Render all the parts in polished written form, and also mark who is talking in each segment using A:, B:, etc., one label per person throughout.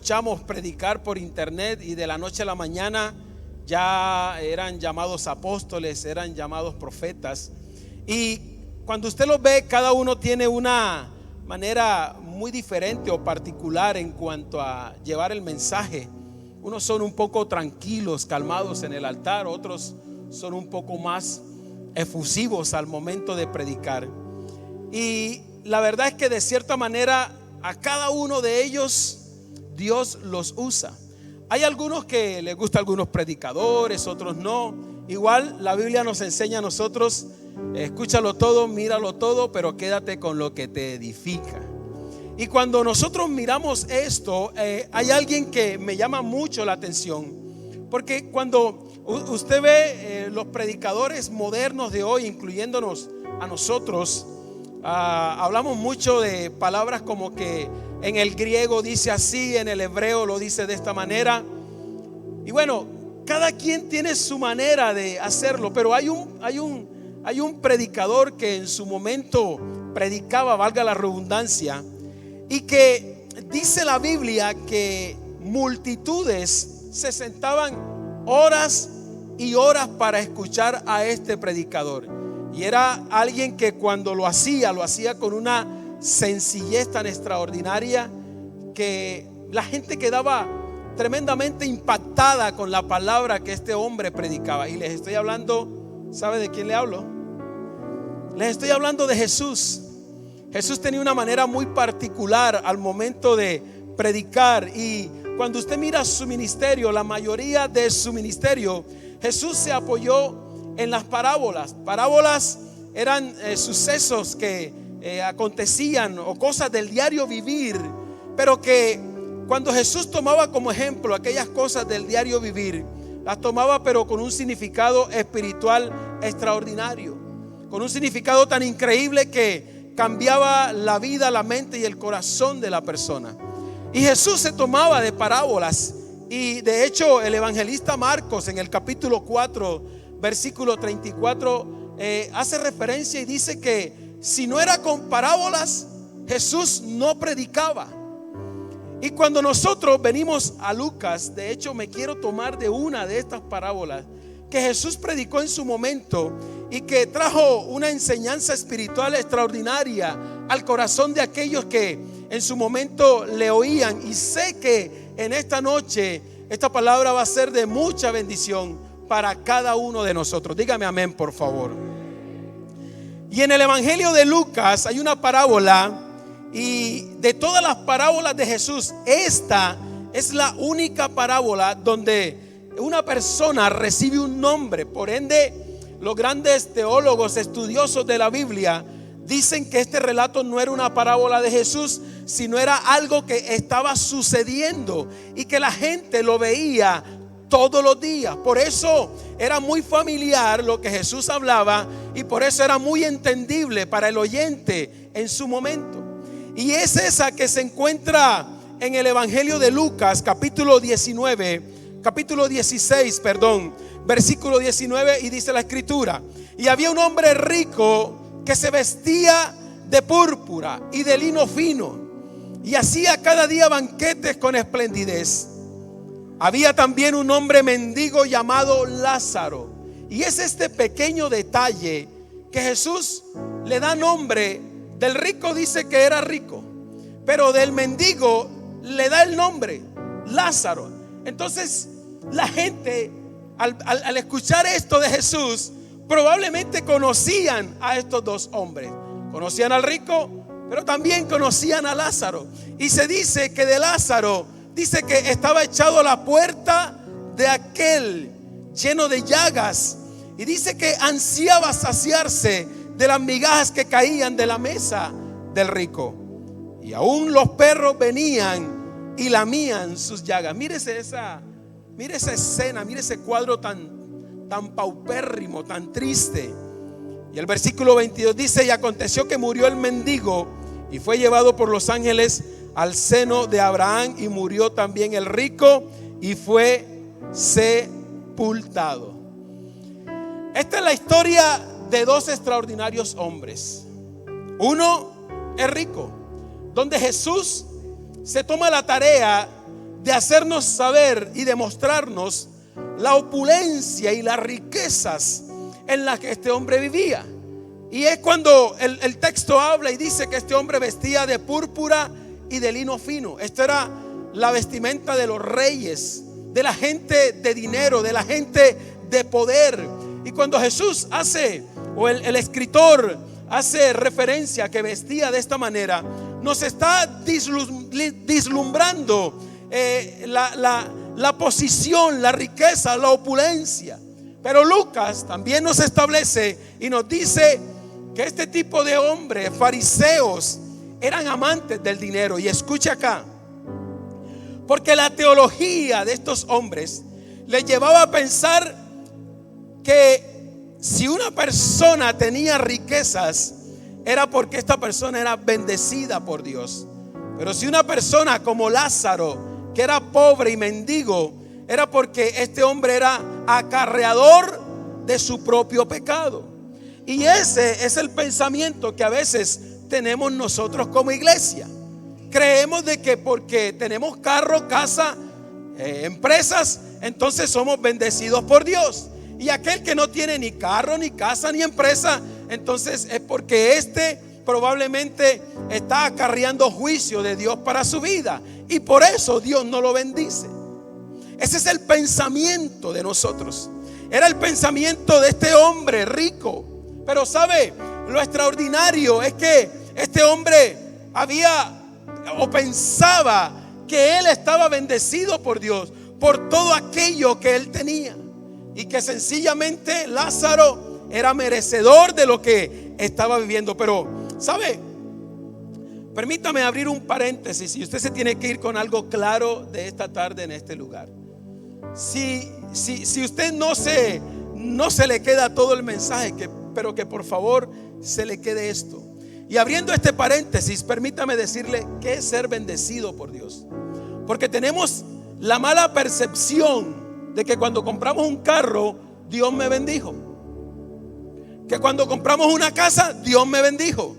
A: escuchamos predicar por internet y de la noche a la mañana ya eran llamados apóstoles, eran llamados profetas. Y cuando usted los ve, cada uno tiene una manera muy diferente o particular en cuanto a llevar el mensaje. Unos son un poco tranquilos, calmados en el altar, otros son un poco más efusivos al momento de predicar. Y la verdad es que de cierta manera a cada uno de ellos Dios los usa. Hay algunos que les gusta a algunos predicadores, otros no. Igual la Biblia nos enseña a nosotros: escúchalo todo, míralo todo, pero quédate con lo que te edifica. Y cuando nosotros miramos esto, hay alguien que me llama mucho la atención, porque cuando usted ve los predicadores modernos de hoy, incluyéndonos a nosotros, hablamos mucho de palabras como que en el griego dice así, en el hebreo lo dice de esta manera. Y bueno, cada quien tiene su manera de hacerlo, pero hay un predicador que en su momento predicaba, valga la redundancia, y que dice la Biblia que multitudes se sentaban horas y horas para escuchar a este predicador. Y era alguien que cuando lo hacía con una sencillez tan extraordinaria que la gente quedaba tremendamente impactada con la palabra que este hombre predicaba. Y les estoy hablando, ¿sabe de quién le hablo? Les estoy hablando de Jesús. Jesús tenía una manera muy particular al momento de predicar, y cuando usted mira su ministerio, la mayoría de su ministerio, Jesús se apoyó en las parábolas. Parábolas eran sucesos que acontecían o cosas del diario vivir, pero que cuando Jesús tomaba como ejemplo aquellas cosas del diario vivir, las tomaba pero con un significado espiritual extraordinario, con un significado tan increíble que cambiaba la vida, la mente y el corazón de la persona. Y Jesús se tomaba de parábolas, y de hecho el evangelista Marcos en el capítulo 4 versículo 34 hace referencia y dice que si no era con parábolas, Jesús no predicaba. Y cuando nosotros venimos a Lucas, de hecho me quiero tomar de una de estas parábolas que Jesús predicó en su momento y que trajo una enseñanza espiritual extraordinaria al corazón de aquellos que en su momento le oían. Y sé que en esta noche esta palabra va a ser de mucha bendición para cada uno de nosotros. Dígame amén, por favor. Y en el evangelio de Lucas hay una parábola, y de todas las parábolas de Jesús, esta es la única parábola donde una persona recibe un nombre. Por ende, los grandes teólogos estudiosos de la Biblia dicen que este relato no era una parábola de Jesús, sino era algo que estaba sucediendo y que la gente lo veía todos los días. Por eso era muy familiar lo que Jesús hablaba, y por eso era muy entendible para el oyente en su momento. Y es esa que se encuentra en el evangelio de Lucas capítulo 16, versículo 19, y dice la escritura: y había un hombre rico que se vestía de púrpura y de lino fino, y hacía cada día banquetes con esplendidez. Había también un hombre mendigo llamado Lázaro. Y es este pequeño detalle que Jesús le da nombre. Del rico dice que era rico, pero del mendigo le da el nombre Lázaro. Entonces la gente al escuchar esto de Jesús, probablemente conocían a estos dos hombres. Conocían al rico, pero también conocían a Lázaro. Y se dice que de Lázaro, dice que estaba echado a la puerta de aquel lleno de llagas, y dice que ansiaba saciarse de las migajas que caían de la mesa del rico, y aún los perros venían y lamían sus llagas. Mire esa escena, mire ese cuadro tan paupérrimo, tan triste. Y el versículo 22 dice: y aconteció que murió el mendigo y fue llevado por los ángeles al seno de Abraham, y murió también el rico y fue sepultado. Esta es la historia de dos extraordinarios hombres. Uno es rico, donde Jesús se toma la tarea de hacernos saber y demostrarnos la opulencia y las riquezas en las que este hombre vivía. Y es cuando el texto habla y dice que este hombre vestía de púrpura y de lino fino. Esto era la vestimenta de los reyes, de la gente de dinero, de la gente de poder. Y cuando Jesús hace, o el escritor hace referencia a que vestía de esta manera, nos está vislumbrando la posición, la riqueza, la opulencia. Pero Lucas también nos establece y nos dice que este tipo de hombres, fariseos, eran amantes del dinero. Y escucha acá, porque la teología de estos hombres les llevaba a pensar que si una persona tenía riquezas, era porque esta persona era bendecida por Dios. Pero si una persona como Lázaro, que era pobre y mendigo, era porque este hombre era acarreador de su propio pecado. Y ese es el pensamiento que a veces tenemos nosotros como iglesia. Creemos de que porque tenemos carro, casa, empresas, entonces somos bendecidos por Dios. Y aquel que no tiene ni carro, ni casa, ni empresa, entonces es porque probablemente está acarreando juicio de Dios para su vida, y por eso Dios no lo bendice. Ese es el pensamiento de nosotros. Era el pensamiento de este hombre rico. Pero sabe, lo extraordinario es que este hombre pensaba que él estaba bendecido por Dios por todo aquello que él tenía, y que sencillamente Lázaro era merecedor de lo que estaba viviendo. Pero sabe, permítame abrir un paréntesis, y usted se tiene que ir con algo claro de esta tarde en este lugar. Si usted no se le queda todo el mensaje, pero que por favor se le quede esto. Y abriendo este paréntesis, permítame decirle qué es ser bendecido por Dios. Porque tenemos la mala percepción de que cuando compramos un carro, Dios me bendijo. Que cuando compramos una casa, Dios me bendijo.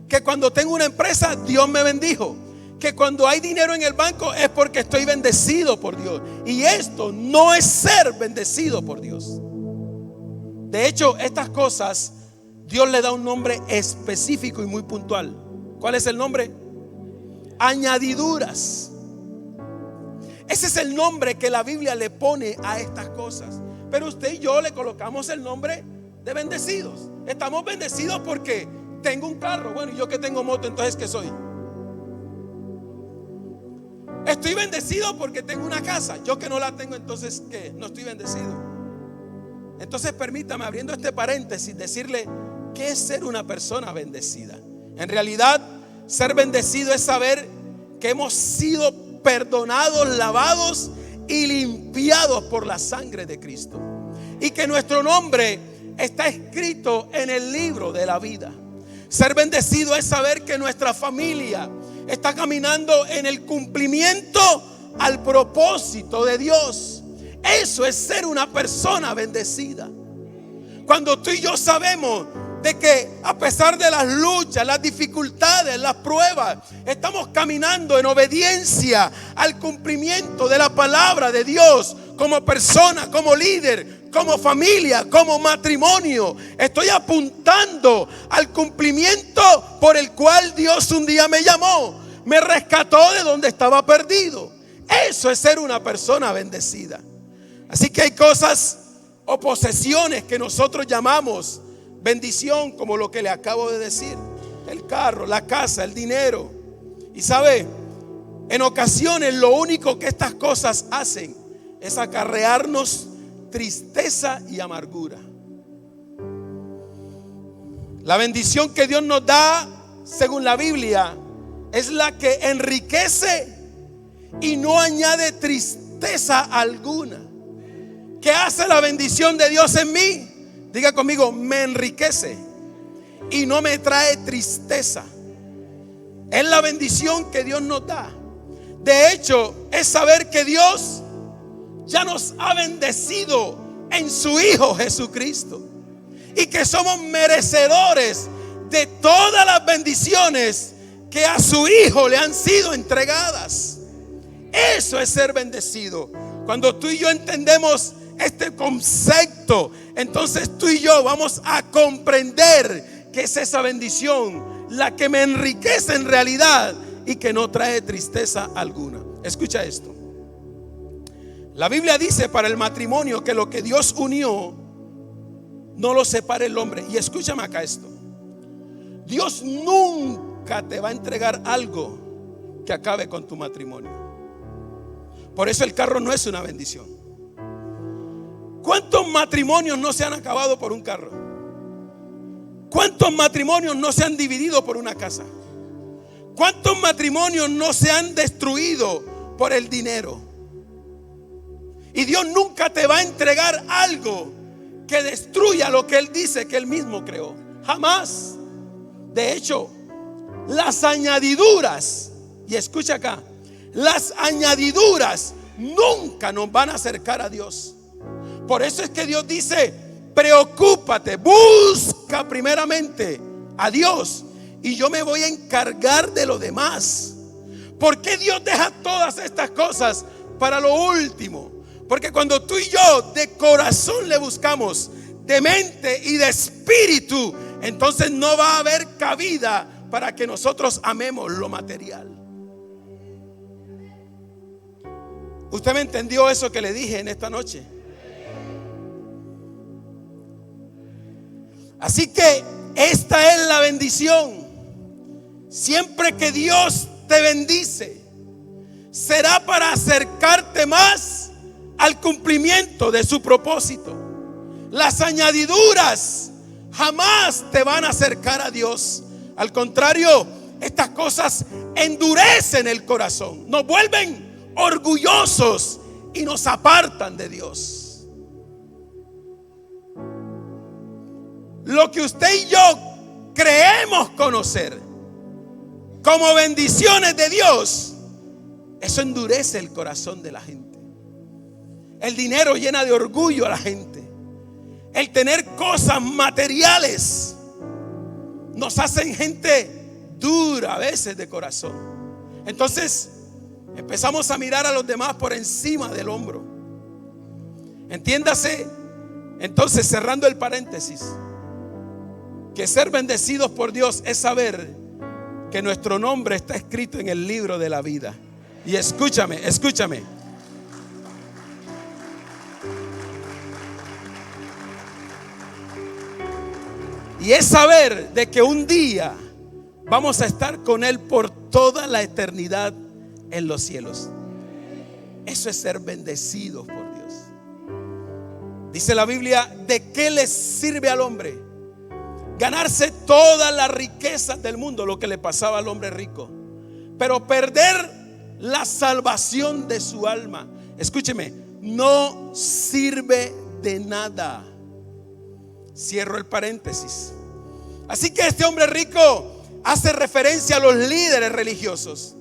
A: Que cuando tengo una empresa, Dios me bendijo. Que cuando hay dinero en el banco es porque estoy bendecido por Dios. Y esto no es ser bendecido por Dios. De hecho, estas cosas Dios le da un nombre específico y muy puntual. ¿Cuál es el nombre? Añadiduras. Ese es el nombre que la Biblia le pone a estas cosas. Pero usted y yo le colocamos el nombre de bendecidos. Estamos bendecidos porque tengo un carro. Bueno, y yo que tengo moto, entonces ¿qué soy? Estoy bendecido porque tengo una casa. Yo que no la tengo, entonces ¿qué? No estoy bendecido. Entonces permítame, abriendo este paréntesis, decirle qué es ser una persona bendecida. En realidad, ser bendecido es saber que hemos sido perdonados, lavados y limpiados por la sangre de Cristo, y que nuestro nombre está escrito en el libro de la vida. Ser bendecido es saber que nuestra familia está caminando en el cumplimiento al propósito de Dios. Eso es ser una persona bendecida. Cuando tú y yo sabemos de que a pesar de las luchas, las dificultades, las pruebas, estamos caminando en obediencia al cumplimiento de la palabra de Dios, como persona, como líder, como familia, como matrimonio. Estoy apuntando al cumplimiento por el cual Dios un día me llamó, me rescató de donde estaba perdido. Eso es ser una persona bendecida. Así que hay cosas o posesiones que nosotros llamamos bendición, como lo que le acabo de decir: el carro, la casa, el dinero. Y sabe, en ocasiones lo único que estas cosas hacen es acarrearnos tristeza y amargura. La bendición que Dios nos da, según la Biblia, es la que enriquece y no añade tristeza alguna. ¿Qué hace la bendición de Dios en mí? Diga conmigo: me enriquece y no me trae tristeza. Es la bendición que Dios nos da. De hecho, es saber que Dios ya nos ha bendecido en su Hijo Jesucristo, y que somos merecedores de todas las bendiciones que a su Hijo le han sido entregadas. Eso es ser bendecido. Cuando tú y yo entendemos este concepto, entonces tú y yo vamos a comprender que es esa bendición la que me enriquece en realidad y que no trae tristeza alguna. Escucha esto. La Biblia dice para el matrimonio que lo que Dios unió no lo separe el hombre. Y escúchame acá esto: Dios nunca te va a entregar algo que acabe con tu matrimonio. Por eso el carro no es una bendición. ¿Cuántos matrimonios no se han acabado por un carro? ¿Cuántos matrimonios no se han dividido por una casa? ¿Cuántos matrimonios no se han destruido por el dinero? Y Dios nunca te va a entregar algo que destruya lo que Él dice que Él mismo creó. Jamás. De hecho, las añadiduras, y escucha acá, las añadiduras nunca nos van a acercar a Dios. Por eso es que Dios dice: preocúpate, busca primeramente a Dios y yo me voy a encargar de lo demás. ¿Por qué Dios deja todas estas cosas para lo último? Porque cuando tú y yo de corazón le buscamos, de mente y de espíritu, entonces no va a haber cabida para que nosotros amemos lo material. ¿Usted me entendió eso que le dije en esta noche? Así que esta es la bendición. Siempre que Dios te bendice, será para acercarte más al cumplimiento de su propósito. Las añadiduras jamás te van a acercar a Dios. Al contrario, estas cosas endurecen el corazón, nos vuelven orgullosos y nos apartan de Dios. Lo que usted y yo creemos conocer como bendiciones de Dios, eso endurece el corazón de la gente. El dinero llena de orgullo a la gente. El tener cosas materiales nos hacen gente dura a veces de corazón. Entonces empezamos a mirar a los demás por encima del hombro. Entiéndase, entonces, cerrando el paréntesis, que ser bendecidos por Dios es saber que nuestro nombre está escrito en el libro de la vida. Y escúchame. Y es saber de que un día vamos a estar con Él por toda la eternidad en los cielos. Eso es ser bendecidos por Dios. Dice la Biblia: ¿de qué le sirve al hombre ganarse todas las riquezas del mundo? Lo que le pasaba al hombre rico, pero perder la salvación de su alma. Escúcheme, no sirve de nada. Cierro el paréntesis. Así que este hombre rico hace referencia a los líderes religiosos.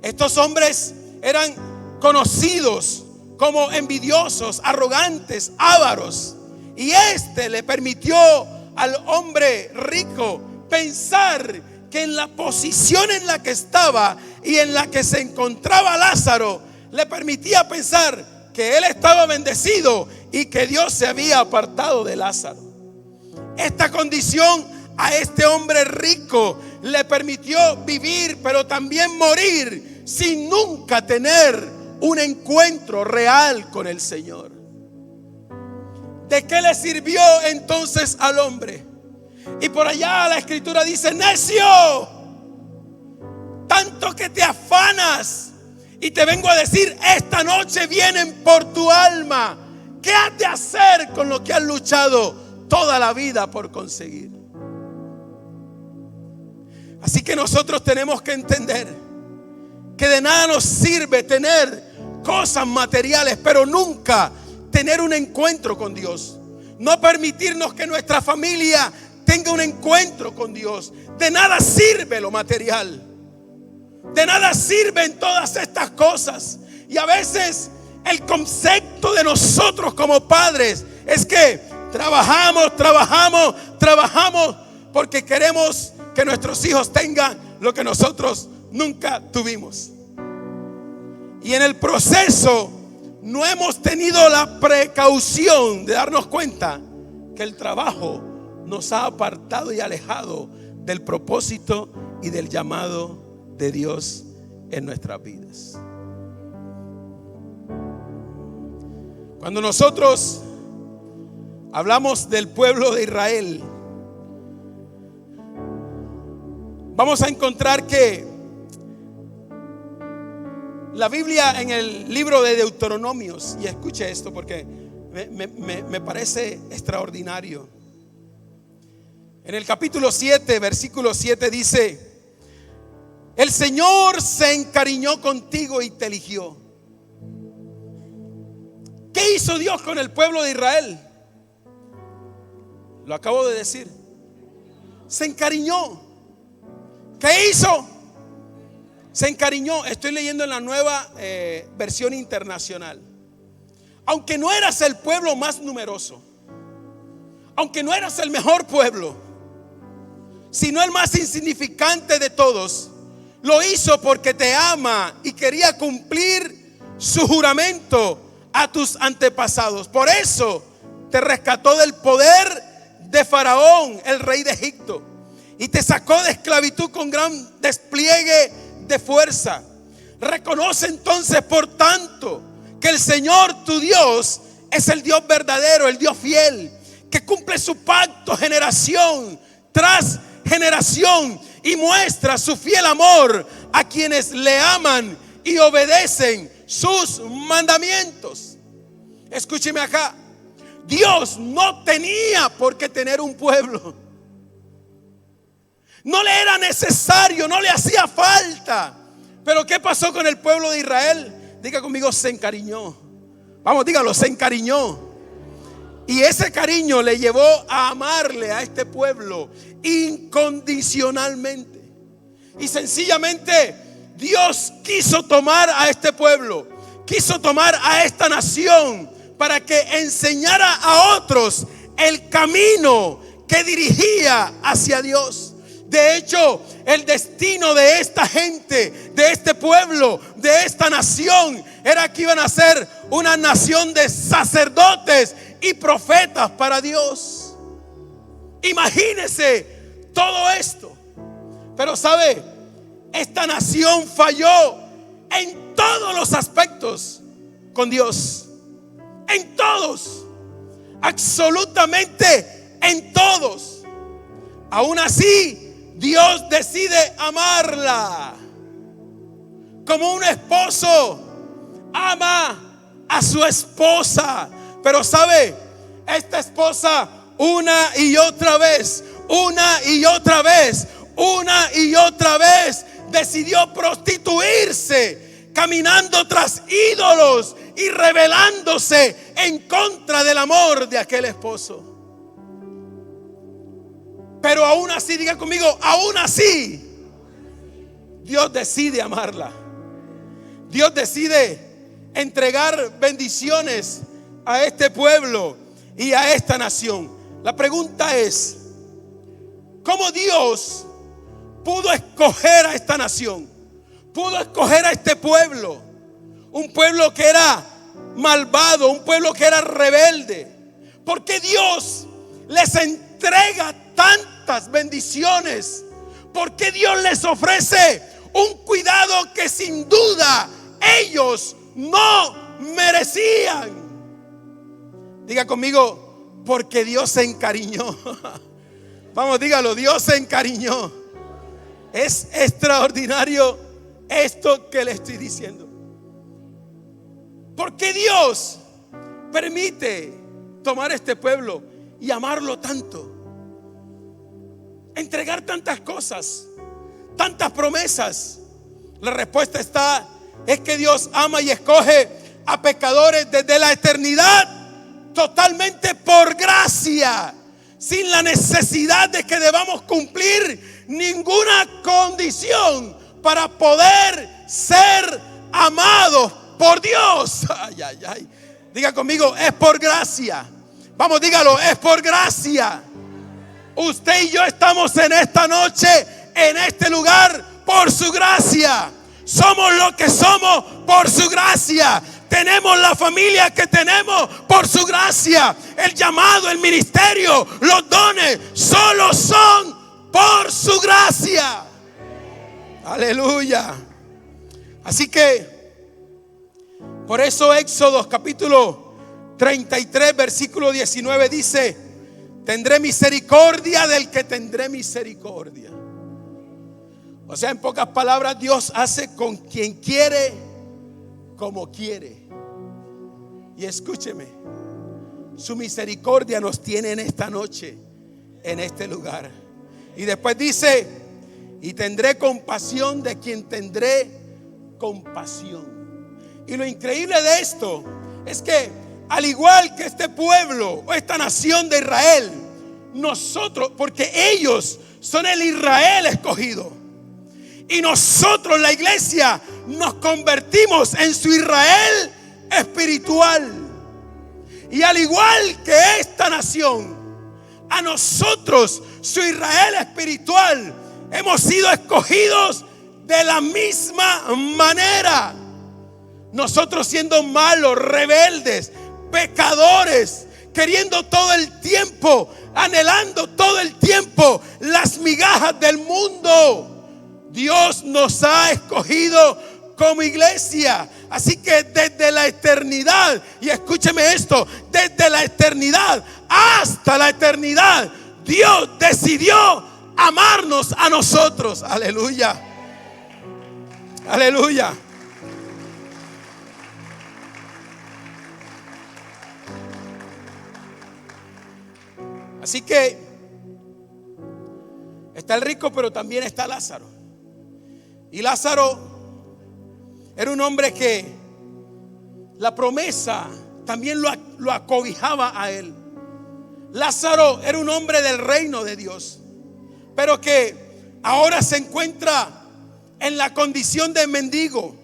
A: Estos hombres eran conocidos como envidiosos, arrogantes, ávaros. Y este le permitió al hombre rico pensar que en la posición en la que estaba y en la que se encontraba Lázaro, le permitía pensar que él estaba bendecido y que Dios se había apartado de Lázaro. Esta condición a este hombre rico le permitió vivir, pero también morir, sin nunca tener un encuentro real con el Señor. ¿De qué le sirvió entonces al hombre? Y por allá la escritura dice: necio, tanto que te afanas, y te vengo a decir, esta noche vienen por tu alma. ¿Qué has de hacer con lo que has luchado toda la vida por conseguir? Así que nosotros tenemos que entender que de nada nos sirve tener cosas materiales, pero nunca tener un encuentro con Dios. No permitirnos que nuestra familia tenga un encuentro con Dios. De nada sirve lo material. De nada sirven todas estas cosas. Y a veces el concepto de nosotros como padres es que trabajamos porque queremos que nuestros hijos tengan lo que nosotros nunca tuvimos. Y en el proceso no hemos tenido la precaución de darnos cuenta que el trabajo nos ha apartado y alejado del propósito y del llamado de Dios en nuestras vidas. Cuando nosotros hablamos del pueblo de Israel, vamos a encontrar que la Biblia en el libro de Deuteronomios, y escuche esto porque me parece extraordinario. En el capítulo 7, versículo 7 dice: el Señor se encariñó contigo y te eligió. ¿Qué hizo Dios con el pueblo de Israel? Lo acabo de decir. Se encariñó. ¿Qué hizo? Se encariñó. Estoy leyendo en la nueva versión internacional. Aunque no eras el pueblo más numeroso, aunque no eras el mejor pueblo, sino el más insignificante de todos, lo hizo porque te ama y quería cumplir su juramento a tus antepasados. Por eso te rescató del poder de Faraón, el rey de Egipto, y te sacó de esclavitud con gran despliegue de fuerza. Reconoce entonces, por tanto, que el Señor tu Dios es el Dios verdadero, el Dios fiel, que cumple su pacto generación tras generación y muestra su fiel amor a quienes le aman y obedecen sus mandamientos. Escúcheme acá. Dios no tenía por qué tener un pueblo. No le era necesario, no le hacía falta. Pero ¿qué pasó con el pueblo de Israel? Diga conmigo, se encariñó. Vamos, dígalo, se encariñó. Y ese cariño le llevó a amarle a este pueblo incondicionalmente. Y sencillamente Dios quiso tomar a este pueblo, quiso tomar a esta nación para que enseñara a otros el camino que dirigía hacia Dios. De hecho, el destino de esta gente, de este pueblo, de esta nación, era que iban a ser una nación de sacerdotes y profetas para Dios. Imagínese todo esto. Pero sabe, esta nación falló en todos los aspectos con Dios. En todos, absolutamente en todos. Aún así, Dios decide amarla como un esposo ama a su esposa. Pero sabe, esta esposa una y otra vez decidió prostituirse, caminando tras ídolos y rebelándose en contra del amor de aquel esposo. Pero aún así, diga conmigo, aún así, Dios decide amarla. Dios decide entregar bendiciones a este pueblo y a esta nación. La pregunta es, ¿cómo Dios pudo escoger a esta nación? Pudo escoger a este pueblo, un pueblo que era malvado, un pueblo que era rebelde. ¿Por qué Dios les entrega tantas bendiciones? ¿Por qué Dios les ofrece un cuidado que sin duda ellos no merecían? Diga conmigo, porque Dios se encariñó. Vamos, dígalo, Dios se encariñó. Es extraordinario esto que le estoy diciendo. ¿Por qué Dios permite tomar este pueblo y amarlo tanto? Entregar tantas cosas, tantas promesas. La respuesta es que Dios ama y escoge a pecadores desde la eternidad, totalmente por gracia, sin la necesidad de que debamos cumplir ninguna condición para poder ser amados por Dios. Ay, ay, ay. Diga conmigo, es por gracia. Vamos, dígalo, es por gracia. Usted y yo estamos en esta noche, en este lugar, por su gracia. Somos lo que somos por su gracia. Tenemos la familia que tenemos por su gracia. El llamado, el ministerio, los dones, solo son por su gracia. Aleluya. Así que, por eso Éxodo capítulo 33 versículo 19 dice: tendré misericordia del que tendré misericordia. O sea, en pocas palabras, Dios hace con quien quiere, como quiere. Y escúcheme, su misericordia nos tiene en esta noche, en este lugar. Y después dice: y tendré compasión de quien tendré compasión. Y lo increíble de esto es que, al igual que este pueblo o esta nación de Israel, nosotros, porque ellos son el Israel escogido, y nosotros, la iglesia, nos convertimos en su Israel espiritual. Y al igual que esta nación, a nosotros, su Israel espiritual, hemos sido escogidos de la misma manera. Nosotros, siendo malos, rebeldes, pecadores, queriendo todo el tiempo, anhelando todo el tiempo las migajas del mundo, Dios nos ha escogido como iglesia. Así que desde la eternidad, y escúcheme esto, desde la eternidad hasta la eternidad, Dios decidió amarnos a nosotros. Aleluya. Aleluya. Así que está el rico, pero también está Lázaro. Y Lázaro era un hombre que la promesa también lo acobijaba a él. Lázaro era un hombre del reino de Dios, pero que ahora se encuentra en la condición de mendigo.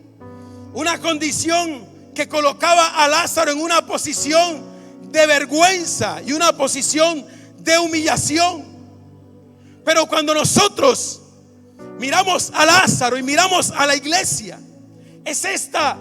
A: Una condición que colocaba a Lázaro en una posición de vergüenza y una posición de humillación. Pero cuando nosotros miramos a Lázaro y miramos a la iglesia, es esta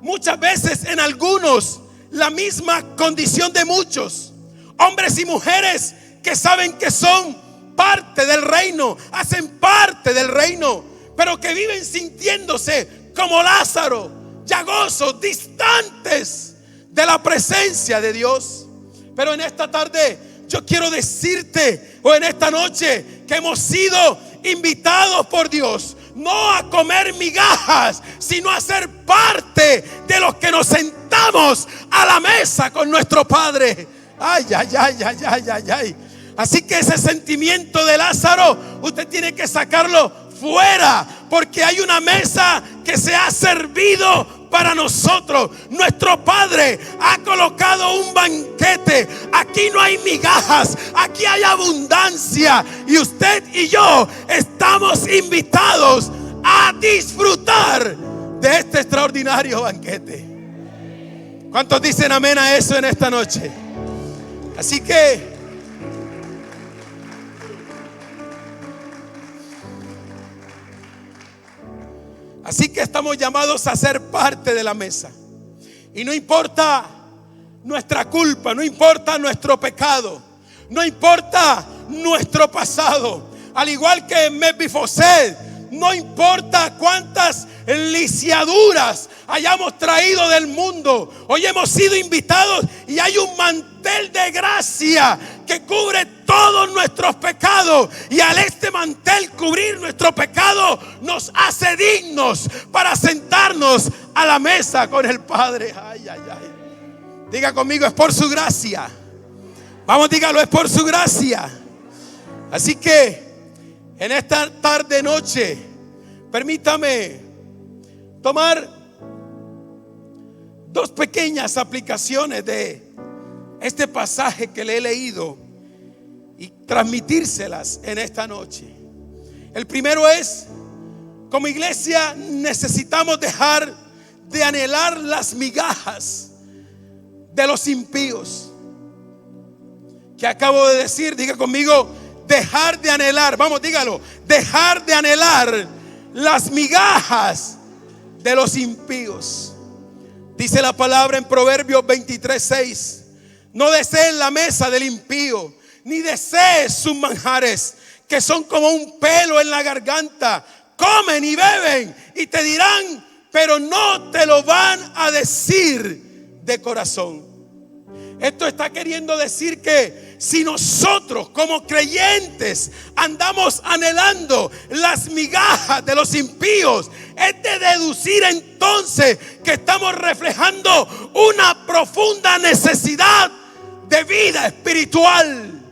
A: muchas veces en algunos la misma condición de muchos hombres y mujeres que saben que son parte del reino, hacen parte del reino, pero que viven sintiéndose como Lázaro, llagosos, distantes de la presencia de Dios. Pero en esta tarde yo quiero decirte, o en esta noche, que hemos sido invitados por Dios no a comer migajas, sino a ser parte de los que nos sentamos a la mesa con nuestro Padre. Ay, ay, ay, ay, ay, ay, ay. Así que ese sentimiento de Lázaro, usted tiene que sacarlo fuera, porque hay una mesa que se ha servido para nosotros. Nuestro Padre ha colocado un banquete. Aquí no hay migajas, aquí hay abundancia, y usted y yo estamos invitados a disfrutar de este extraordinario banquete. ¿Cuántos dicen amén a eso en esta noche? Así que estamos llamados a ser parte de la mesa. Y no importa nuestra culpa, no importa nuestro pecado, no importa nuestro pasado. Al igual que Mefiboset, no importa cuántas lisiaduras hayamos traído del mundo, hoy hemos sido invitados y hay un mantel de gracia que cubre todos nuestros pecados, y al este mantel cubrir nuestro pecado nos hace dignos para sentarnos a la mesa con el Padre. Ay, ay, ay. Diga conmigo: es por su gracia. Vamos, dígalo: es por su gracia. Así que en esta tarde noche, permítame tomar dos pequeñas aplicaciones de este pasaje que le he leído y transmitírselas en esta noche. El primero es: como iglesia necesitamos dejar de anhelar las migajas de los impíos. ¿Qué acabo de decir? Diga conmigo: dejar de anhelar. Vamos, dígalo: dejar de anhelar las migajas de los impíos. Dice la palabra en Proverbios 23:6: no desees la mesa del impío, ni desees sus manjares, que son como un pelo en la garganta. Comen y beben y te dirán, pero no te lo van a decir de corazón. Esto está queriendo decir que si nosotros como creyentes andamos anhelando las migajas de los impíos, es de deducir entonces que estamos reflejando una profunda necesidad de vida espiritual.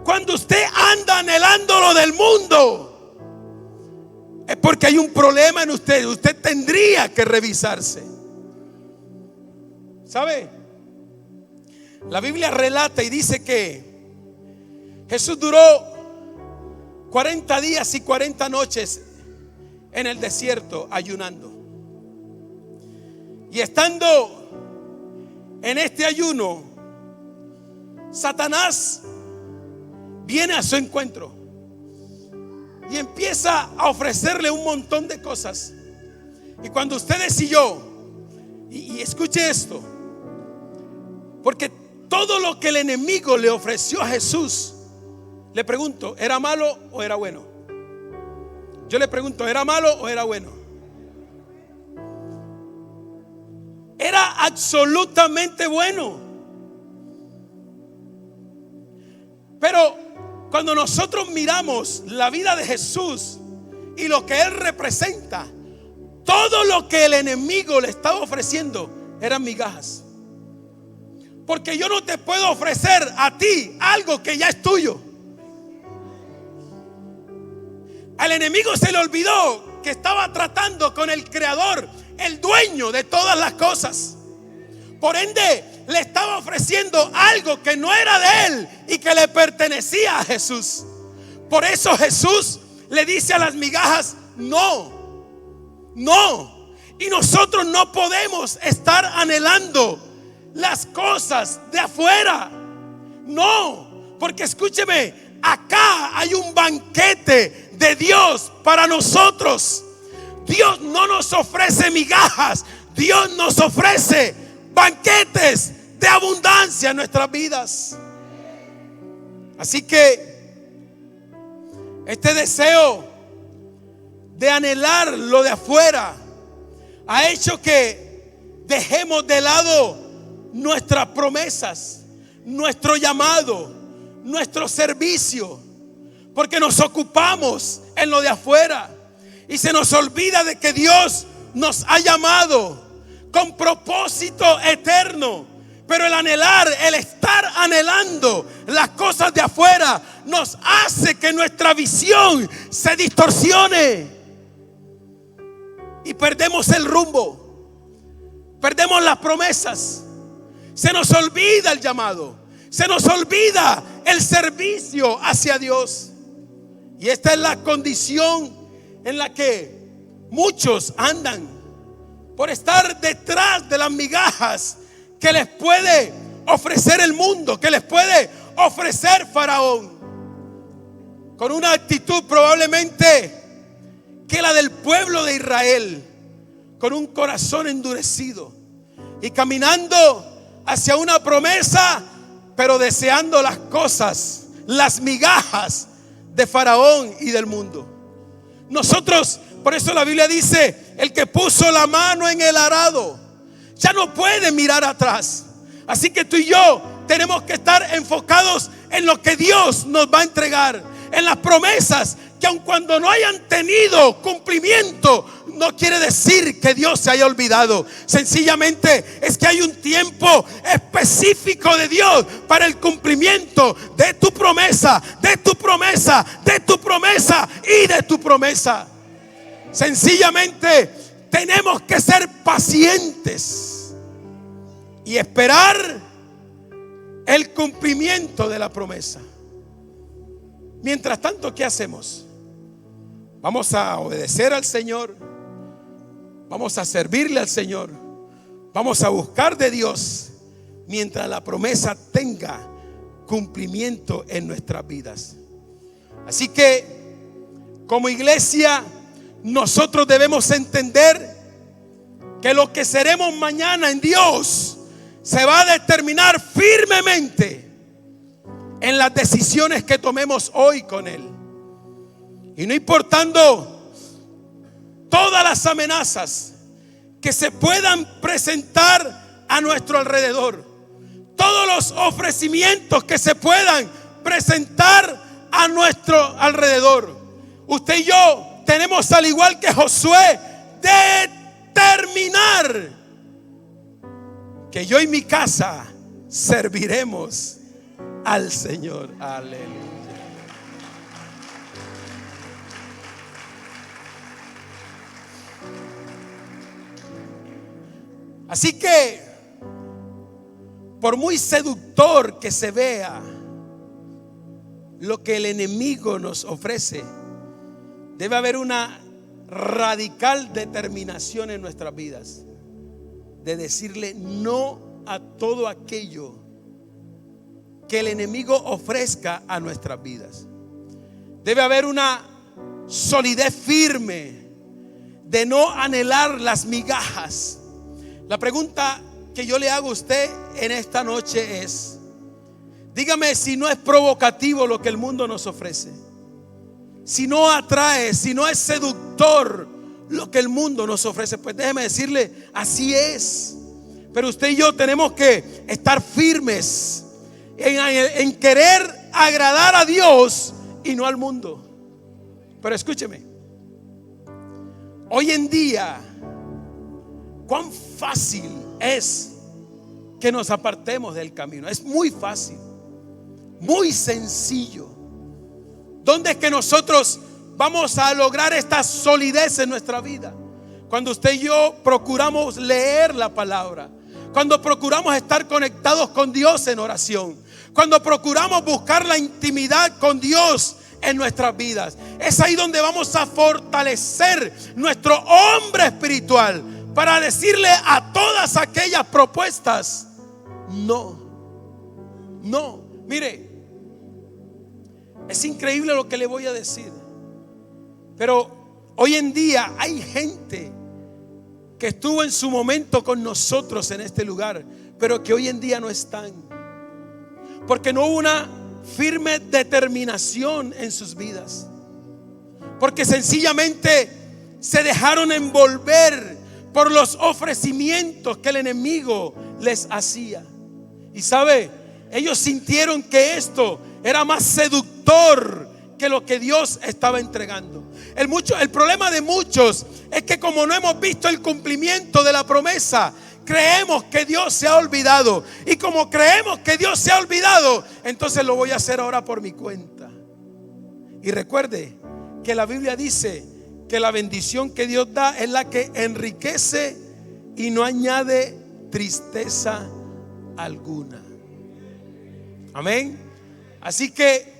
A: Cuando usted anda anhelando lo del mundo, es porque hay un problema en usted. Usted tendría que revisarse. ¿Sabe? La Biblia relata y dice que Jesús duró 40 días y 40 noches en el desierto ayunando. Y estando en este ayuno, Satanás viene a su encuentro y empieza a ofrecerle un montón de cosas. Y cuando ustedes y yo, y escuche esto, porque todo lo que el enemigo le ofreció a Jesús, le pregunto, ¿era malo o era bueno? Yo le pregunto, ¿era malo o era bueno? Era absolutamente bueno. Pero cuando nosotros miramos la vida de Jesús y lo que Él representa, todo lo que el enemigo le estaba ofreciendo eran migajas. Porque yo no te puedo ofrecer a ti algo que ya es tuyo. Al enemigo se le olvidó que estaba tratando con el creador, el dueño de todas las cosas. Por ende, le estaba ofreciendo algo que no era de él y que le pertenecía a Jesús. Por eso Jesús le dice a las migajas, no, no. Y nosotros no podemos estar anhelando las cosas de afuera. No, porque escúcheme, acá hay un banquete de Dios para nosotros. Dios no nos ofrece migajas, Dios nos ofrece banquetes de abundancia en nuestras vidas. Así que este deseo de anhelar lo de afuera ha hecho que dejemos de lado nuestras promesas, nuestro llamado, nuestro servicio, porque nos ocupamos en lo de afuera y se nos olvida de que Dios nos ha llamado con propósito eterno. Pero el anhelar, el estar anhelando las cosas de afuera nos hace que nuestra visión se distorsione y perdemos el rumbo, perdemos las promesas, se nos olvida el llamado, se nos olvida el servicio hacia Dios. Y esta es la condición en la que muchos andan, por estar detrás de las migajas que les puede ofrecer el mundo, que les puede ofrecer Faraón, con una actitud probablemente que la del pueblo de Israel, con un corazón endurecido y caminando hacia una promesa, pero deseando las cosas, las migajas de Faraón y del mundo. Nosotros, por eso la Biblia dice, el que puso la mano en el arado ya no puede mirar atrás. Así que tú y yo tenemos que estar enfocados en lo que Dios nos va a entregar, en las promesas que aun cuando no hayan tenido cumplimiento, no quiere decir que Dios se haya olvidado. Sencillamente es que hay un tiempo específico de Dios para el cumplimiento de tu promesa, de tu promesa, de tu promesa y de tu promesa. Sencillamente tenemos que ser pacientes y esperar el cumplimiento de la promesa. Mientras tanto, ¿qué hacemos? Vamos a obedecer al Señor, vamos a servirle al Señor, vamos a buscar de Dios mientras la promesa tenga cumplimiento en nuestras vidas. Así que como iglesia nosotros debemos entender que lo que seremos mañana en Dios se va a determinar firmemente en las decisiones que tomemos hoy con Él. Y no importando todas las amenazas que se puedan presentar a nuestro alrededor, todos los ofrecimientos que se puedan presentar a nuestro alrededor, usted y yo tenemos, al igual que Josué, determinar que yo y mi casa serviremos al Señor. Aleluya. Así que, por muy seductor que se vea lo que el enemigo nos ofrece, debe haber una radical determinación en nuestras vidas de decirle no a todo aquello que el enemigo ofrezca a nuestras vidas. Debe haber una solidez firme de no anhelar las migajas. La pregunta que yo le hago a usted en esta noche es: dígame si no es provocativo lo que el mundo nos ofrece, si no atrae, si no es seductor lo que el mundo nos ofrece. Pues déjeme decirle, así es. Pero usted y yo tenemos que estar firmes en querer agradar a Dios y no al mundo. Pero escúcheme, hoy en día, cuán fácil es que nos apartemos del camino. Es muy fácil, muy sencillo. ¿Dónde es que nosotros vamos a lograr esta solidez en nuestra vida? Cuando usted y yo procuramos leer la palabra, cuando procuramos estar conectados con Dios en oración, cuando procuramos buscar la intimidad con Dios en nuestras vidas. Es ahí donde vamos a fortalecer nuestro hombre espiritual para decirle a todas aquellas propuestas no. No, mire, es increíble lo que le voy a decir, pero hoy en día hay gente que estuvo en su momento con nosotros en este lugar, pero que hoy en día no están, porque no hubo una firme determinación en sus vidas, porque sencillamente se dejaron envolver por los ofrecimientos que el enemigo les hacía. Y sabe, ellos sintieron que esto era más seductor que lo que Dios estaba entregando. El problema de muchos es que, como no hemos visto el cumplimiento de la promesa, creemos que Dios se ha olvidado. Y como creemos que Dios se ha olvidado, entonces lo voy a hacer ahora por mi cuenta. Y recuerde que la Biblia dice que la bendición que Dios da es la que enriquece y no añade tristeza alguna. Amén. Así que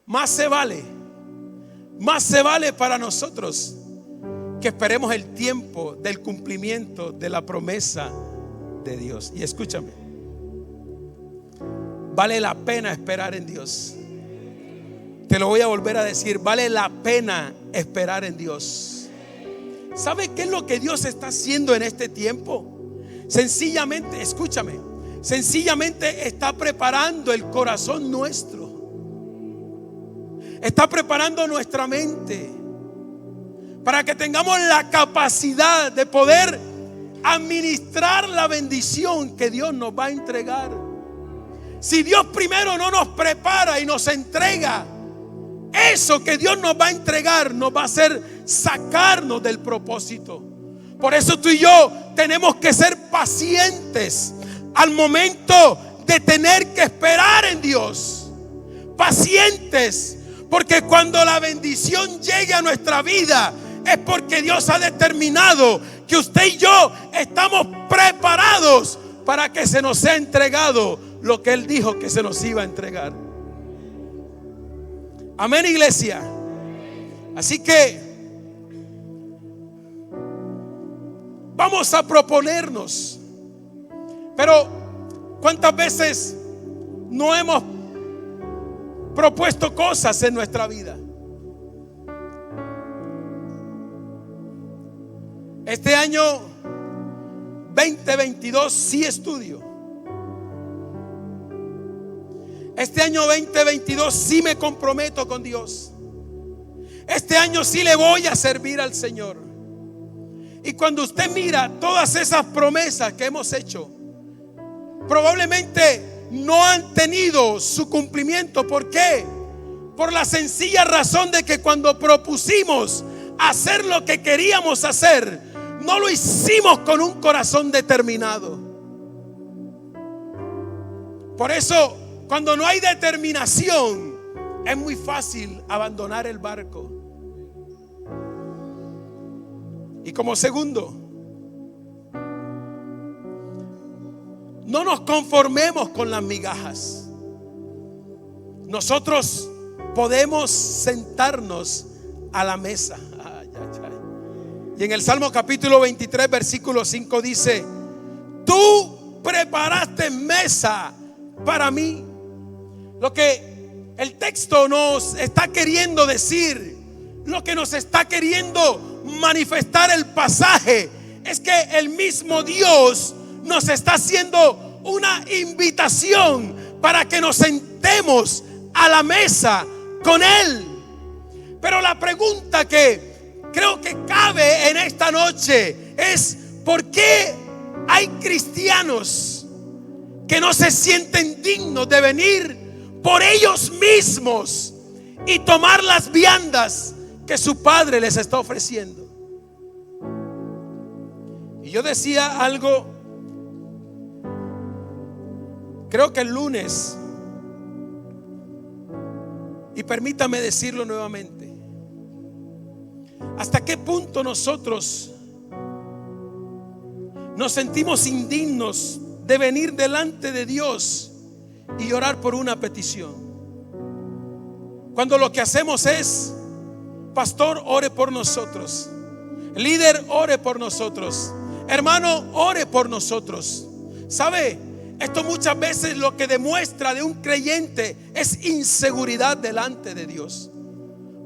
A: más se vale para nosotros que esperemos el tiempo del cumplimiento de la promesa de Dios. Y escúchame, vale la pena esperar en Dios. Te lo voy a volver a decir, vale la pena esperar en Dios. ¿Sabe qué es lo que Dios está haciendo en este tiempo? Sencillamente, escúchame, sencillamente está preparando el corazón nuestro. Está preparando nuestra mente para que tengamos la capacidad de poder administrar la bendición que Dios nos va a entregar. Si Dios primero no nos prepara y nos entrega eso que Dios nos va a entregar, nos va a hacer sacarnos del propósito. Por eso tú y yo tenemos que ser pacientes al momento de tener que esperar en Dios. Pacientes, porque cuando la bendición llegue a nuestra vida es porque Dios ha determinado que usted y yo estamos preparados para que se nos sea entregado lo que Él dijo que se nos iba a entregar. Amén, iglesia. Así que vamos a proponernos. Pero ¿cuántas veces no hemos propuesto cosas en nuestra vida? Este año 2022 sí estudio. Este año 2022 sí me comprometo con Dios. Este año sí le voy a servir al Señor. Y cuando usted mira todas esas promesas que hemos hecho, probablemente no han tenido su cumplimiento. ¿Por qué? Por la sencilla razón de que cuando propusimos hacer lo que queríamos hacer, no lo hicimos con un corazón determinado. Por eso, cuando no hay determinación, es muy fácil abandonar el barco. Y como segundo, no nos conformemos con las migajas. Nosotros podemos sentarnos a la mesa. Y en el Salmo capítulo 23 versículo 5 dice: tú preparaste mesa para mí. Lo que el texto nos está queriendo decir, lo que nos está queriendo manifestar el pasaje, es que el mismo Dios nos está haciendo una invitación para que nos sentemos a la mesa con Él. Pero la pregunta que creo que cabe en esta noche es: ¿por qué hay cristianos que no se sienten dignos de venir por ellos mismos y tomar las viandas que su Padre les está ofreciendo? Y yo decía algo, creo que el lunes, y permítame decirlo nuevamente: ¿hasta qué punto nosotros nos sentimos indignos de venir delante de Dios y orar por una petición, cuando lo que hacemos es: pastor, ore por nosotros; líder, ore por nosotros; hermano, ore por nosotros? ¿Sabe? Esto muchas veces lo que demuestra de un creyente es inseguridad delante de Dios.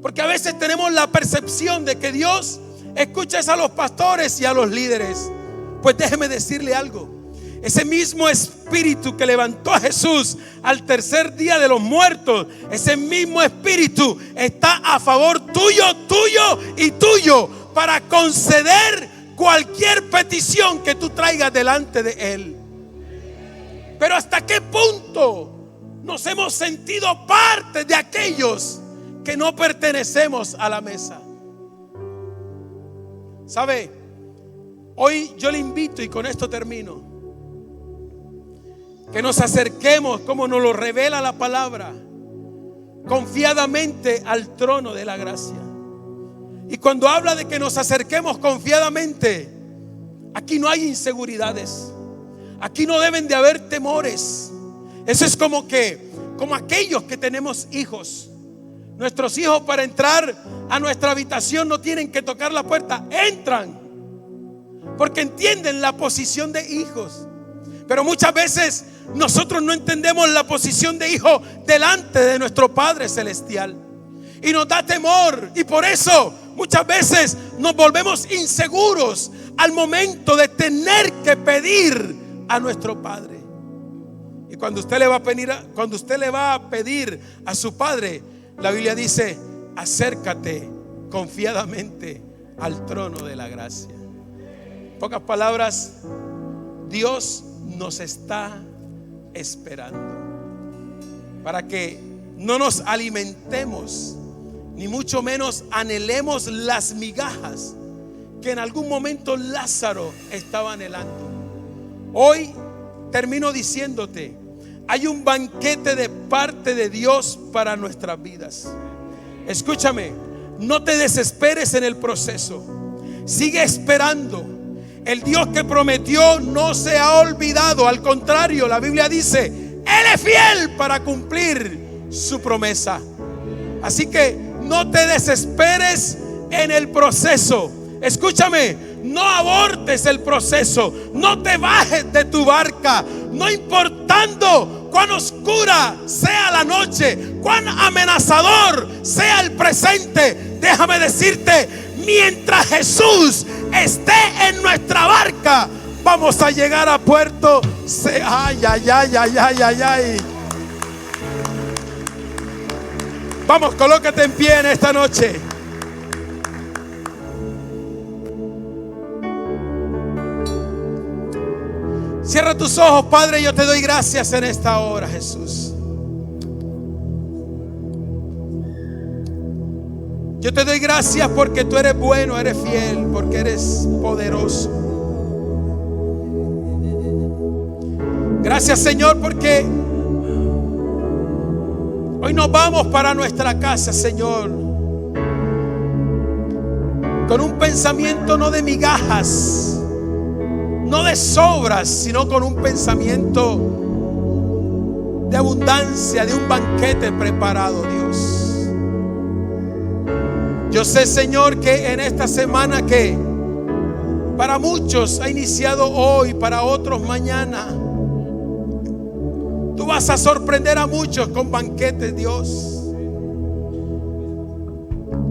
A: Porque a veces tenemos la percepción de que Dios escucha a los pastores y a los líderes. Pues déjeme decirle algo: ese mismo espíritu que levantó a Jesús al tercer día de los muertos, ese mismo espíritu está a favor tuyo y tuyo para conceder cualquier petición que tú traigas delante de Él. Pero ¿hasta qué punto nos hemos sentido parte de aquellos que no pertenecemos a la mesa? ¿Sabe? Hoy yo le invito, y con esto termino, que nos acerquemos, como nos lo revela la palabra, confiadamente al trono de la gracia. Y cuando habla de que nos acerquemos confiadamente, aquí no hay inseguridades, aquí no deben de haber temores. Eso es como aquellos que tenemos hijos. Nuestros hijos, para entrar a nuestra habitación, no tienen que tocar la puerta, entran, porque entienden la posición de hijos. Pero muchas veces nosotros no entendemos la posición de hijo delante de nuestro Padre Celestial, y nos da temor, y por eso muchas veces nos volvemos inseguros al momento de tener que pedir a nuestro Padre. Y cuando usted le va a pedir a su Padre, la Biblia dice: acércate confiadamente al trono de la gracia. En pocas palabras, Dios nos está esperando para que no nos alimentemos, ni mucho menos anhelemos las migajas que en algún momento Lázaro estaba anhelando. Hoy termino diciéndote: hay un banquete de parte de Dios para nuestras vidas. Escúchame, no te desesperes en el proceso, sigue esperando. El Dios que prometió no se ha olvidado, al contrario, la Biblia dice: Él es fiel para cumplir su promesa. Así que no te desesperes en el proceso. Escúchame, no abortes el proceso, no te bajes de tu barca, no importando cuán oscura sea la noche, cuán amenazador sea el presente. Déjame decirte: mientras Jesús esté en nuestra barca, vamos a llegar a puerto. Ay, ay, ay, ay, ay, ay, ay. Vamos, colócate en pie en esta noche. Cierra tus ojos, Padre, yo te doy gracias en esta hora, Jesús. Yo te doy gracias porque tú eres bueno, eres fiel, porque eres poderoso. Gracias, Señor, porque hoy nos vamos para nuestra casa, Señor, con un pensamiento no de migajas, no de sobras, sino con un pensamiento de abundancia, de un banquete preparado, Dios. Yo sé, Señor, que en esta semana que para muchos ha iniciado hoy, para otros mañana, tú vas a sorprender a muchos con banquetes, Dios.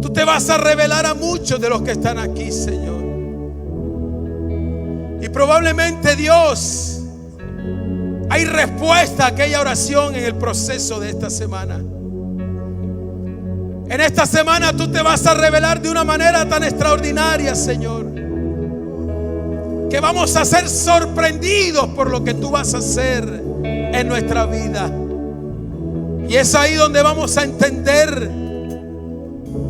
A: Tú te vas a revelar a muchos de los que están aquí, Señor. Y probablemente, Dios, hay respuesta a aquella oración en el proceso de esta semana. En esta semana tú te vas a revelar de una manera tan extraordinaria, Señor, que vamos a ser sorprendidos por lo que tú vas a hacer en nuestra vida. Y es ahí donde vamos a entender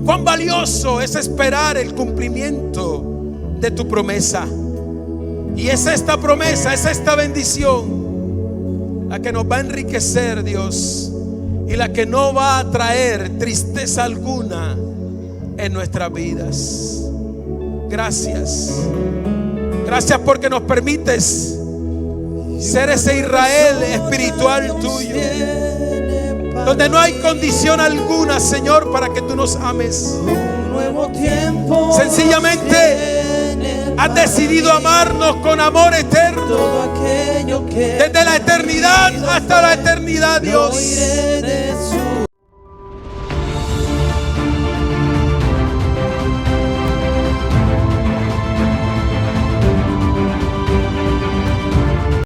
A: cuán valioso es esperar el cumplimiento de tu promesa. Y es esta promesa, es esta bendición la que nos va a enriquecer, Dios, y la que no va a traer tristeza alguna en nuestras vidas. Gracias. Gracias porque nos permites ser ese Israel espiritual tuyo, donde no hay condición alguna, Señor, para que tú nos ames. Sencillamente has decidido amarnos con amor eterno, desde la eternidad hasta la eternidad, Dios.